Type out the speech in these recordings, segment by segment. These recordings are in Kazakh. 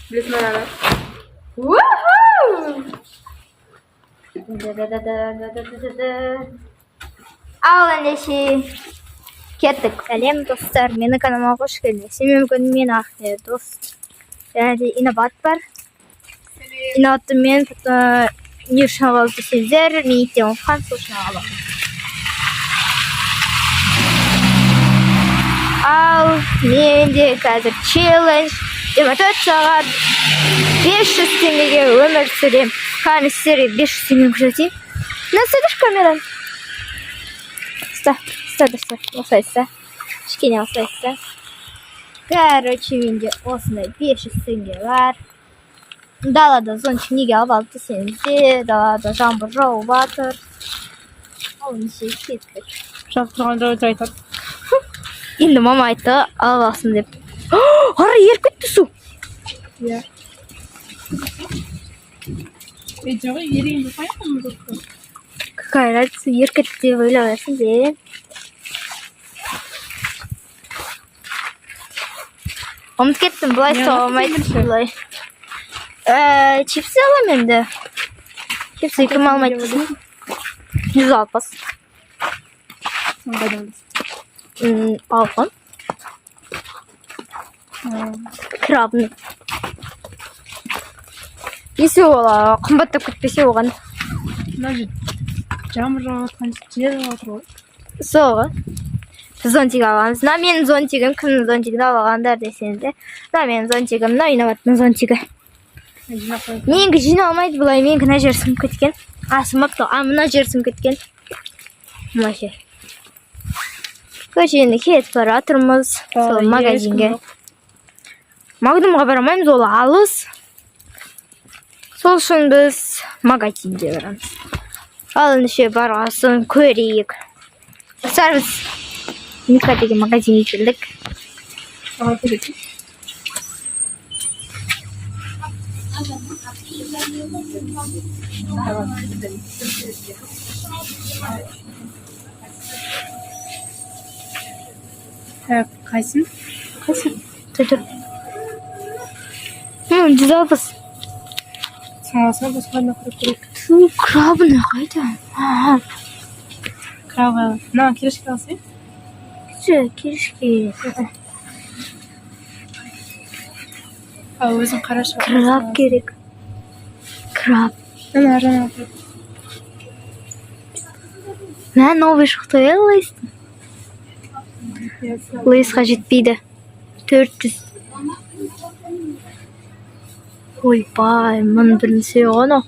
Bilirsin beraber. Ал ендеше кеттік. Сәлем достар, менің каналыма қош келдіңіз. Мүмкін мен Ахмет дос. Және инабат бар. Инабатты мен не үшін алып десеңіздер, мен иттен оққан сол үшін алып. Ал менде қазір челлендж 24 сағат 500 теңгеге өмір сүрем. Қане сіздерге 500 теңгені көрсетейін. Насыдыш камераны. Осайса. Кішкене осайса. Короче, менде осындай 500 теңге бар. Далада зонтик неге алып алып десеңіздер, далада жаңбыр жауып жатыр. Ал неше кеткір. Жауып тұрған жауып айтады. Енді мама айтты, алып алсын деп. Ара еріп кетті су. Иә. Жоғы ерейін деп қайқын мұзы. Какая разница, еріп кетті деп ойлайсың де. Ұмыт кеттім, бұлай соғамайды бұлай. Чипсы алам енді. Чипсы кім алмайды біздің? 160. Алғын. Крабны. Есі ола, қымбаттап кетпесе оған. Жаңбыр жауып жатқан жер жатыр ғой. Соғы. Зонтик алғанбыз. Мына менің зонтигім, кімнің зонтигін алғандар десеңіздер. Мына менің зонтигім, мына инабаттың зонтигі. Менікі жиналмайды бұлай, менікі мына жер сынып кеткен. Сынбапты, мына жер сынып кеткен. Мына жер. Көшені кетіп бара жатырмыз сол магазинге. Магдумға барамаймыз, ол алыс. Сол үшін біз магазинге барамыз. Ал ендеше барғасын көрейік. Сарбыз Мика деген магазинге келдік. Қайсын? Тұр. 160. Саңасына басқарына құрып керек. Крабыны қайда? Крабы. На, келешке алсай? Келішке. Өзің қарашы. Краб керек. Краб. Ана аржан алып. Мә, новый шықты лайстың. Лайсқа жетпейді. 400. Ойбай, мұн бірінсе оғаны.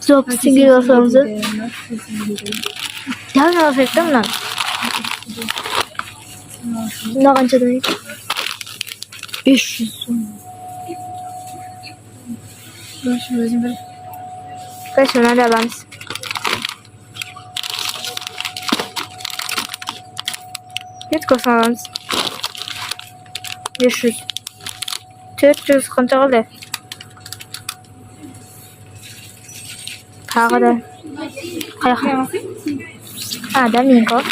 160 теңге алсаңызы. Яғын алсайттың мұнан. Мұна қаншадан екен? 500 сом. Өзім бір. Қайшы мұна да аламыз. Кеткосын аламыз. 500. 400 қанша қалды? Тағы да. Қаяқ. Да, мен қол.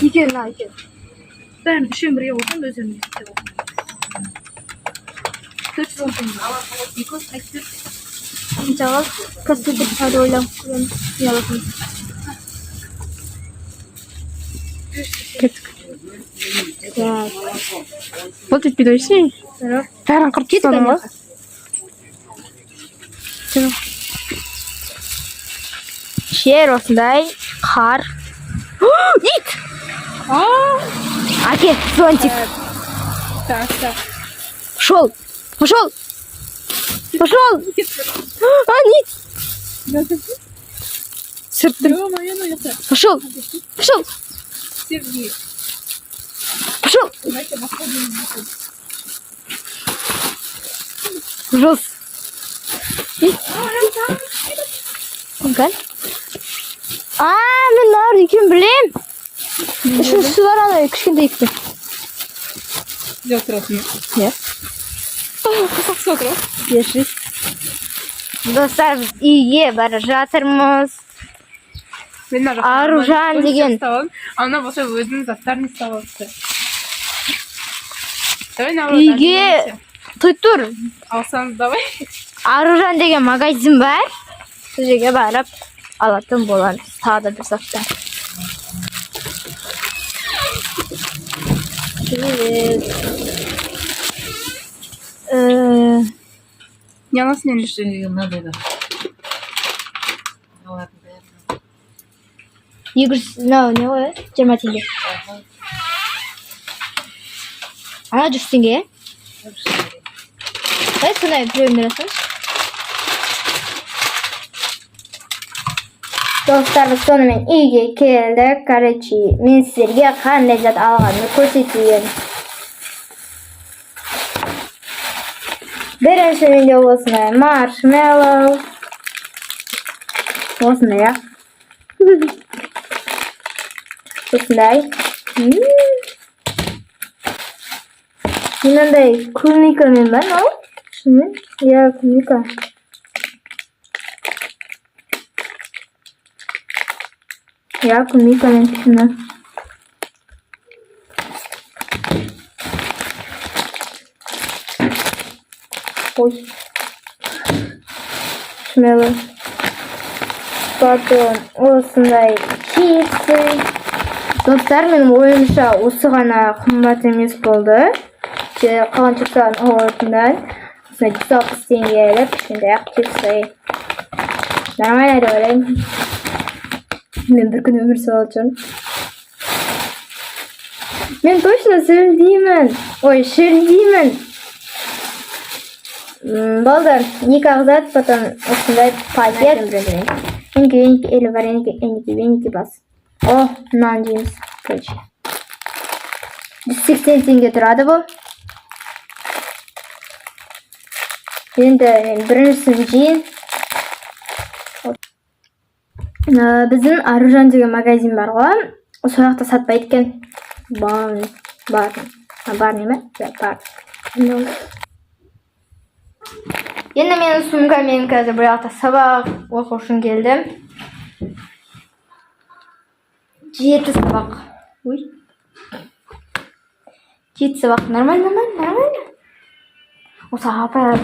Екен, екен. Бәрін үшен бірге болсын, өзім есепте болсын. 410 теңге. Екos қайтып. Қаншаға кәсіпті қады ойлам. Яласын. Кеттік. Бұл жетпейді өйсің? Бәрін қырып тұтаның ба? Жер осындай қар. Ит! Әке, зонтик. Так. Пошел! Нет! Сырттым. Пошел! Жос. Гал. Мен нар екен білем. Үшін су бар ана кішкентай екен. Сізде отырасың. Иә. Қысақсы отыра. Держись. Достар, біз үйге бара жатырмыз. Мен мына жақта Аружан деген. Ана болса өзінің заттарын ұстап алыпты. Давай на Үйге тұр. алсаңыз давай. Аружан деген магазин бар. Сол жерге барып алатын боламыз. Тағы да бір заттар. Не аласың енді? Что надо, да. Ну ладно, наверное. 200, не ой? 20 теңге. Ана 100 теңге. Қай сондай біреуін бересің? Достар, біз сонымен үйге келдік. Короче, мен сіздерге қандай зат алғанымды көрсетейін. Бірінші менде осындай маршмеллоу. Осындай, а? Осындай. Мынандай клубникамен бар, ау? Шынымен? Я клубника. Я клубникамен шыны. Ой. Шмелы. Потом осындай чипсы. Достар, менің ойымша осы ғана қымбат емес болды. Қалған чипсылардың олатындан. Осындай 160 теңгелік кішкентай ақ чипсы. Нормально деп ойлаймын. Мен бір күн өмір сүріп Мен точно сүрілдеймін. Ой, шірілдеймін. Болды, 2 ағзат, потом осындай пакет. Енеке, елі бар, енеке бас. О, нан жейміз. 180 теңге тұрады бұл. Енді біріншісін жейін. Біздің Аружан деген магазин бар ғой. Сол жақта сатпайды екен. Бар неме? Бар. Енді менің сумкамен қазір бір жақта сабақ оқу үшін келдім. 7 сабақ. 7 сабақ. Нормально. Осы апай.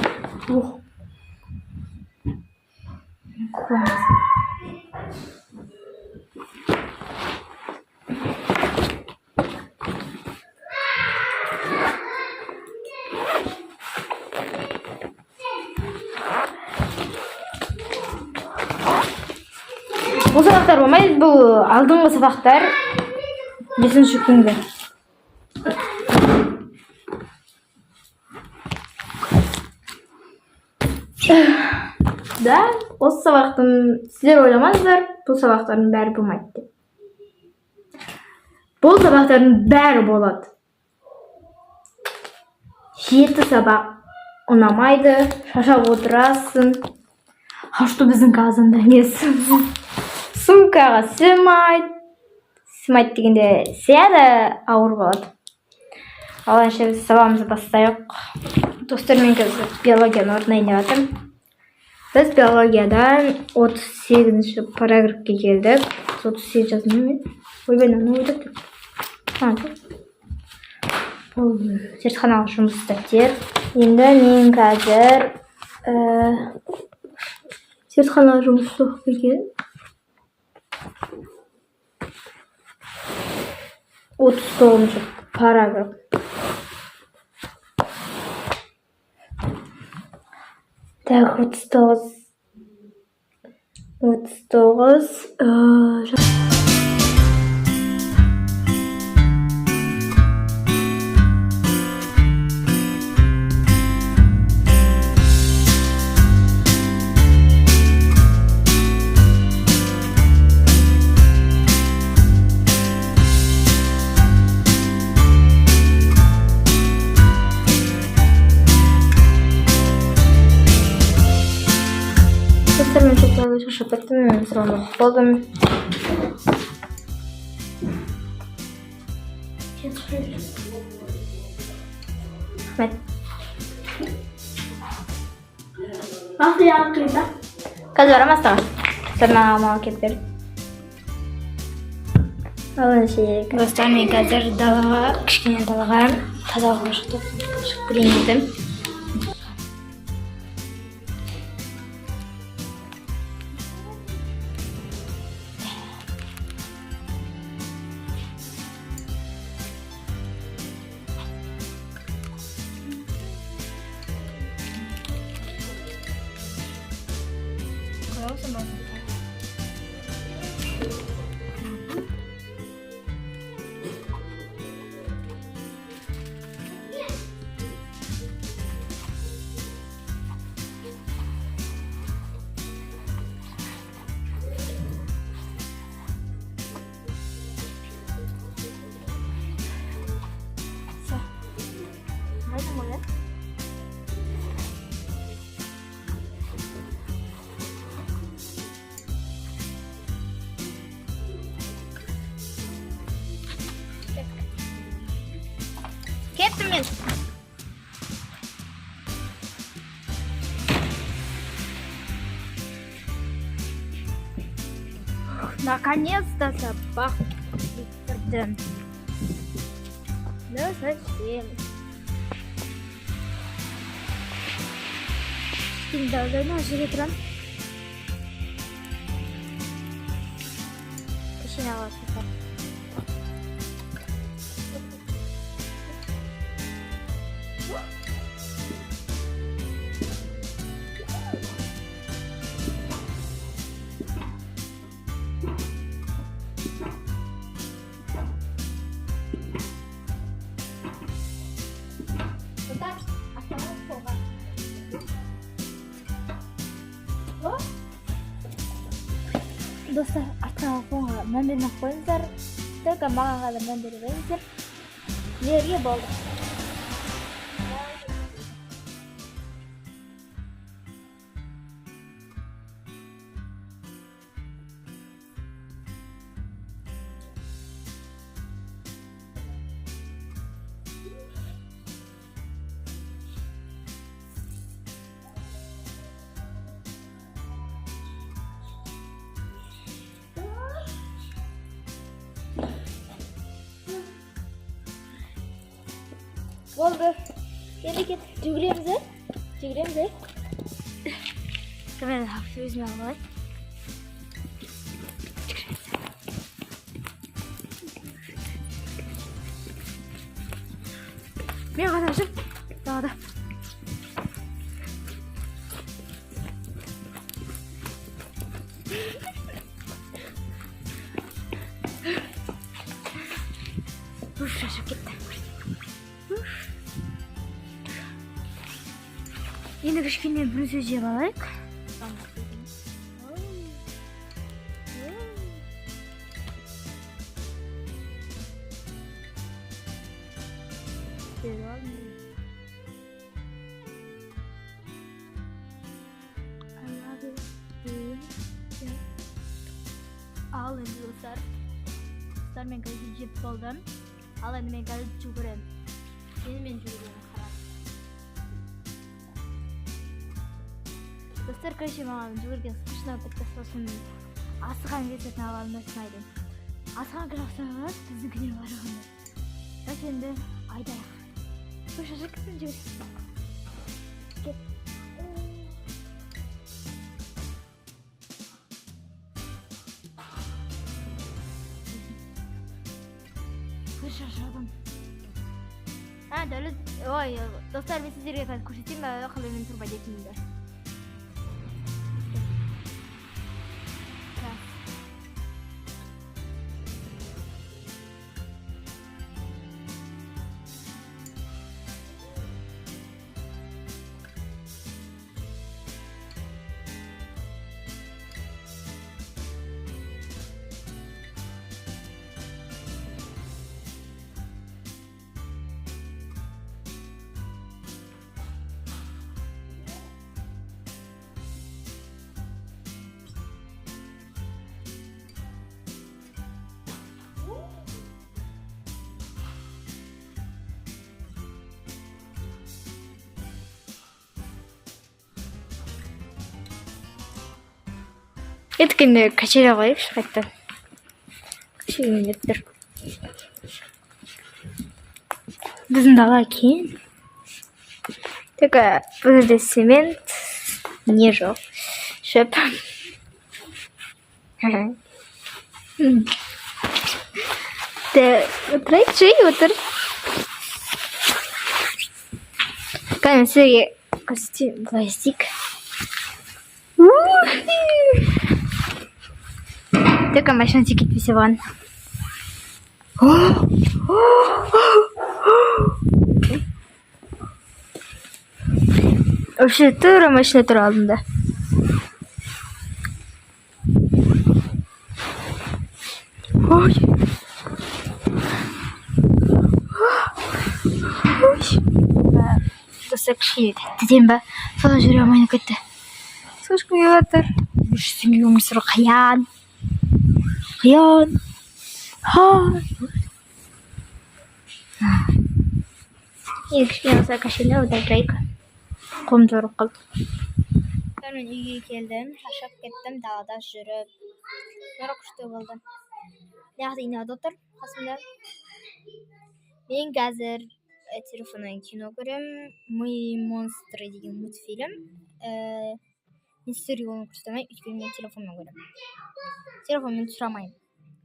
Бұл сабақтар болмайды, бұл алдыңғы сабақтар 5-ші күнгі. Да, осы сабақтың сіздер ойламаңыздар, бұл сабақтардың бәрі болмайды деп. Бұл сабақтардың бәрі болады. 7 сабақ ұнамайды, шашап отырасың. Что біздің қазанда несі? Сумкаға сыймайды. Сыймайды дегенде сәді ауыр болады. Алайша біз сабағымызды бастайық. Достар, мен қазір биологияны орындайын деп жатырмын. Біз биологиядан 38-ші параграфқа келдік. 38 жаздым мен. Ой, ben onu uydurdum. Бұл зертханалық жұмыс дәптер. Енді мен қазір зертханалық жұмыс оқып келген. 39-ші параграф. Так, 39. Мен çok şaşırıp ettim. Sonra buldum. Рахмет. Ах, я қида. Қазір барамыз саған маған кетіп берді. Достар, мен қазір далаға, кішкене далаға тазалыққа шығып келейін дедім. Кеттім мен. Наконец-то собак бітірдім. Ну, зачем? Давно жүре тұрам. Кішкене аласың. Достар, артқа қоңға мәндерін қойыңыздар. Только маған ғана мәндері қойыңыздар. Жерге болды. Болды. Енді кет. Жүгіреміз, ә? Жүгіреміз, ә? Камераны өзіме алып алайын. Мен ғана жүр. Далада. Шашып кетті. Енді кішкене бір сөз жеп алайық. Ал енді достар. Достар, мен қазір жеп болдым. Ал енді мен қазір жүгірем. Енді мен жүгірем. Достар, короче, маған жүгірген скучно бітті, сосын асыған кететін алғанымда сынайдым. Асыған қырақсаңыз, біздің бар оғында. Бірақ енді айдайық. Көші кеттің жүгір. Кет. Көші жадым. Дәлі, ой, достар, мен сіздерге қазір көрсетейін, қалай мен тұрба детімді. Еткенде качере қойыпшы қайттан. Кішігім еттір. Біздің дала кейін. Только бұл жерде цемент не жоқ. Шөп. Отырайық, жай отыр. Қайын сізге көрсетейін, былай істейік. Только машина кетпесе болған. Вообще тура машина тұр алдында. Достар кішкене тәттіден ба? Содан жүре алмайын кетті. Сошқа келатыр. Үшісіңге өмірсірі қиян. Қиян. Енді кішкене болса кәшелі ода жайық. Қом жорық қалды. Мен үйге келдім, шаршап кеттім, далада жүріп. Бәрі күшті болды. Неғды инады отыр, қасымда. Мен қазір телефоннан кино көрем. Мы монстры деген мультфильм. Мен сіздерге оны көрсетемін, өйткені мен телефоннан көрем. Телефонмен тұрамайын.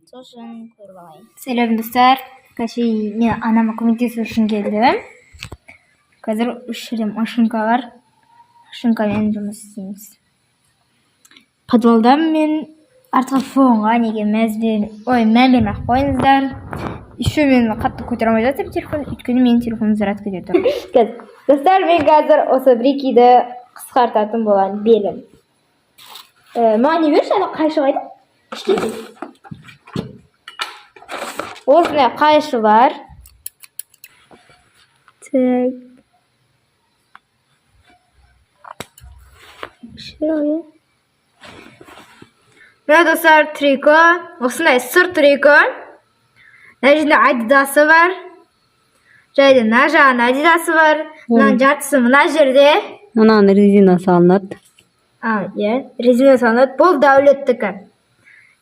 Сол үшін көріп алайын. Сәлем достар. Кәшей мен анама көмектесу үшін келдім. Қазір үш жерде машинка бар. Машинкамен жұмыс істейміз. Подвалда мен артефонға неге мән бермей қойыңыздар. Еще мен қатты көтере алмай жатырмын телефон, өйткені менің телефоным зарядка кете тұр. Достар, мен қазір осы брикиді қысқартатын болған белім. Маған не берші, ана қайшы қайда? Осындай қайшы бар. Мына достар, трико. Осындай сұр трико. Мына жерде адидасы бар. Жайда мына жағында адидасы бар. Мынаның жартысы мына жерде. Мынаның резина салынады. Резина салынады. Бұл дәулеттікі.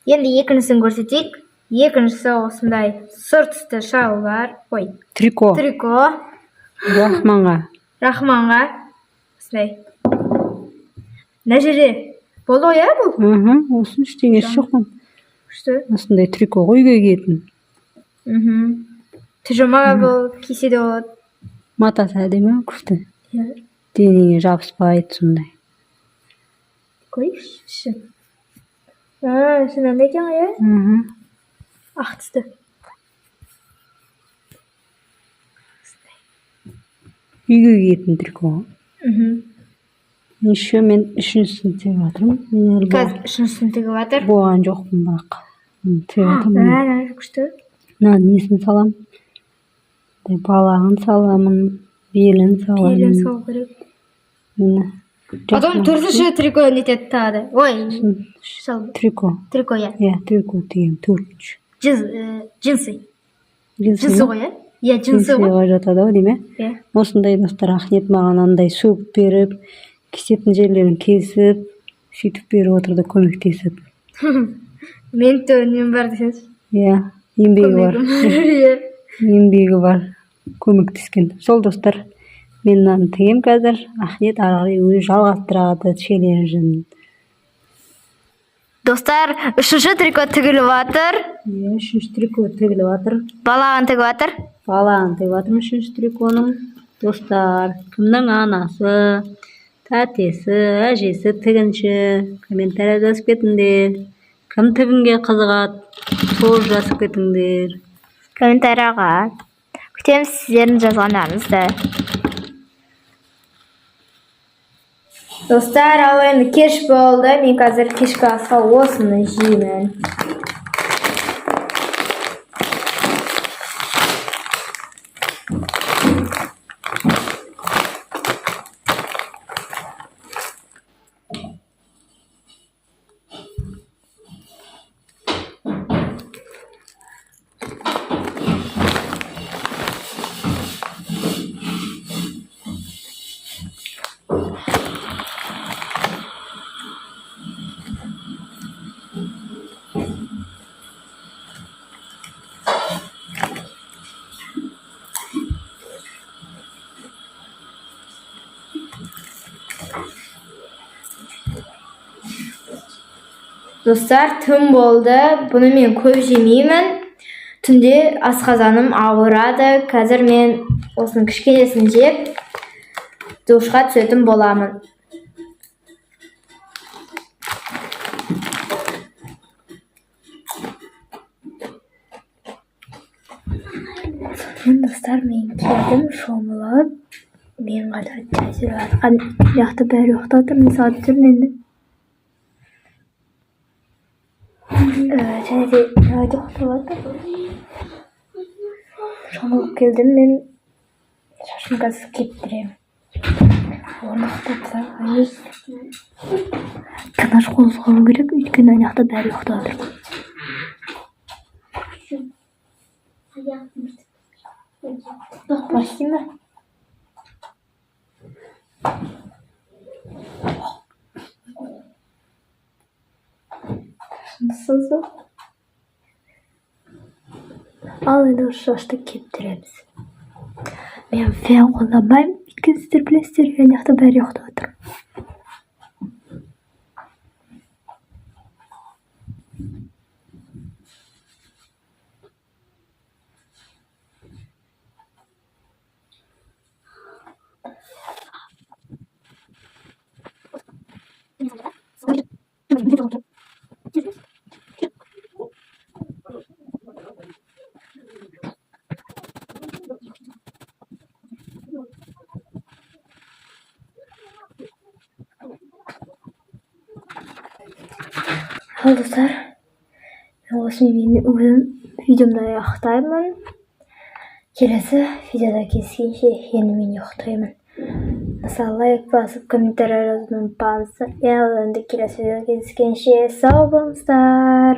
Енді екіншісін көрсетейік. Екіншісі осындай сұр түсті шал бар. Трико. Рахманға. Осындай. Мына жерде болды ғой, бұл? Осын ештеңе жоқ. Күшті. Осындай трико үйге киетін. Пижамаға бұл кисе де болады. Матасы әдемі, күшті. Денеге жабыспайды сондай. Қойшы. Шынында екен ғой? Ақ түсті. Үйге киетін трико. Еще мен үшіншісін тегіп жатырмын. Қазір үшіншісін тегіп жатыр. Болған жоқпын бірақ. Тегіп жатырмын. Күшті. Несін салам? Балағын саламын, белін саламын. Белін салу керек. Потом төртінші трико нетеді тағы. Трико. Трико, я. Трико деген төртінші. Джинсы. Джинсы ғой, я? Джинсы ғой. Джинсыға жатады ғой, деме? Осындай достар, Ахмет маған андай сөгіп беріп, кесетін жерлерін кесіп, сөйтіп беріп отырды, көмектесіп. Мен төнем бар десеңіз. Еңбегі бар. Еңбегі бар. Көмектескен. Сол достар, мен мынаны тігем қазір. Ахмет арағай өзі жалғастырады челленджін. Достар, үшінші трико тігіліп жатыр. Үшінші трико тігіліп жатыр. Балағын тігіп жатыр. Балағын тігіп жатыр үшінші триконың. Достар, кімнің анасы, тәтесі, әжесі тігінші, комментария жазып кетіңдер. Кім тігінге қызығады, сол жазып кетіңдер. Комментарияға күтеміз сіздердің жазғандарыңызды. Достар, ал енді кеш болды. Мен қазір кешкі асқа осыны жеймін. Dostlar, tüm boldu. Bunu men köp jemeymen. Tünde asqazanym awırady. Hazır men osunu kişkenesini jep duşqa tüsetim bolamyn. Dostlar, men keldim şomulap. Men gada täsir atgan ýakda bäri ýokdadyr, misal üçün endi. Çenedi ýa-da ýokdadyr. Şomulup geldim men şaşmyk asyp ketdirem. Ornakda hayır. Kanaş kozgalı gerek, ütkünden ýakda bäri ýokdadyr. Başlayayım mı? Nasılsın? Al endi o şaşta keptiremiz. Men fen kullanmayım. İkinizdir bilesizdir. Yani ýakda bäri ýokdadyr. Hal dostlar, men osmy videomda ýakdaýmyn. Kelesi videoda keskinçe ýene men ýokdaýmyn. Mesela like basıp komentarlar yazmayı unutmayın. Yani kelesi videoda keskinçe sağ olun dostlar.